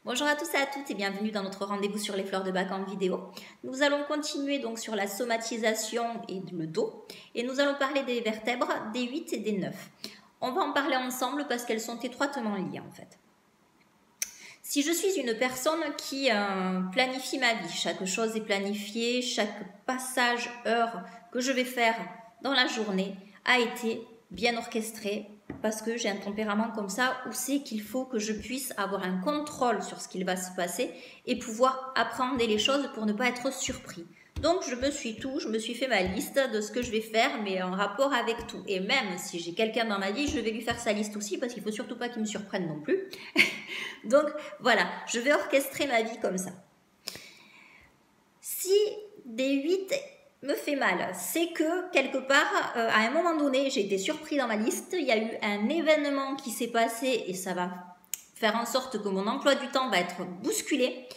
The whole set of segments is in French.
Bonjour à tous et à toutes et bienvenue dans notre rendez-vous sur les fleurs de bac en vidéo. Nous allons continuer donc sur la somatisation et le dos et nous allons parler des vertèbres, des 8 et des 9. On va en parler ensemble parce qu'elles sont étroitement liées en fait. Si je suis une personne qui planifie ma vie, chaque chose est planifiée, chaque passage, heure que je vais faire dans la journée a été bien orchestré parce que j'ai un tempérament comme ça où c'est qu'il faut que je puisse avoir un contrôle sur ce qu'il va se passer et pouvoir apprendre les choses pour ne pas être surpris. Donc je me suis fait ma liste de ce que je vais faire, mais en rapport avec tout. Et même si j'ai quelqu'un dans ma vie, je vais lui faire sa liste aussi, parce qu'il ne faut surtout pas qu'il me surprenne non plus. Donc voilà, je vais orchestrer ma vie comme ça. Si des 8 me fait mal, c'est que quelque part, à un moment donné, j'ai été surpris dans ma liste, il y a eu un événement qui s'est passé et ça va faire en sorte que mon emploi du temps va être bousculé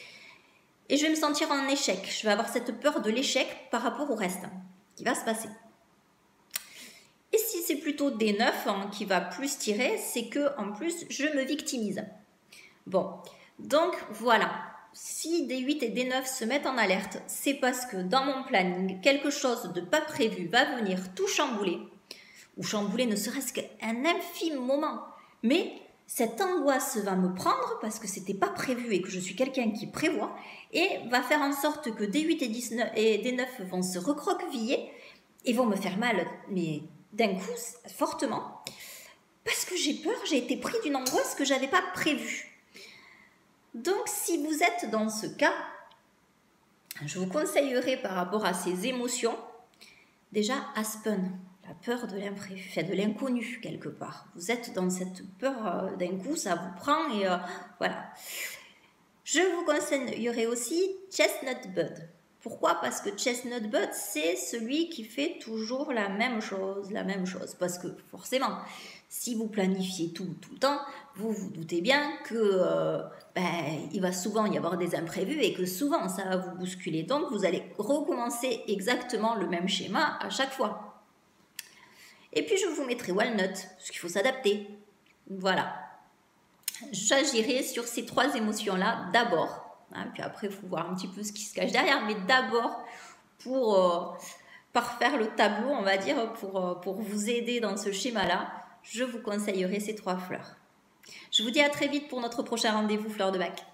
et je vais me sentir en échec. Je vais avoir cette peur de l'échec par rapport au reste qui va se passer. Et si c'est plutôt des 9 qui va plus tirer, c'est que en plus, je me victimise. Bon, donc voilà. Si des 8 et des 9 se mettent en alerte, c'est parce que dans mon planning, quelque chose de pas prévu va venir tout chambouler, ou chambouler ne serait-ce qu'un infime moment. Mais cette angoisse va me prendre parce que c'était pas prévu et que je suis quelqu'un qui prévoit, et va faire en sorte que des 8 et des 9 vont se recroqueviller et vont me faire mal, mais d'un coup, fortement, parce que j'ai peur, j'ai été pris d'une angoisse que j'avais pas prévue. Donc, si vous êtes dans ce cas, je vous conseillerais par rapport à ces émotions, déjà Aspen, la peur de l'imprévu, de l'inconnu quelque part. Vous êtes dans cette peur d'un coup, ça vous prend et voilà. Je vous conseillerais aussi Chestnut Bud. Pourquoi? Parce que Chestnut Bud, c'est celui qui fait toujours la même chose. Parce que forcément, si vous planifiez tout le temps, vous vous doutez bien que il va souvent y avoir des imprévus et que souvent ça va vous bousculer. Donc vous allez recommencer exactement le même schéma à chaque fois. Et puis je vous mettrai Walnut, parce qu'il faut s'adapter. Voilà. J'agirai sur ces 3 émotions-là d'abord. Puis après, il faut voir un petit peu ce qui se cache derrière. Mais d'abord, pour parfaire le tableau, on va dire, pour vous aider dans ce schéma-là, je vous conseillerais ces 3 fleurs. Je vous dis à très vite pour notre prochain rendez-vous fleurs de bac.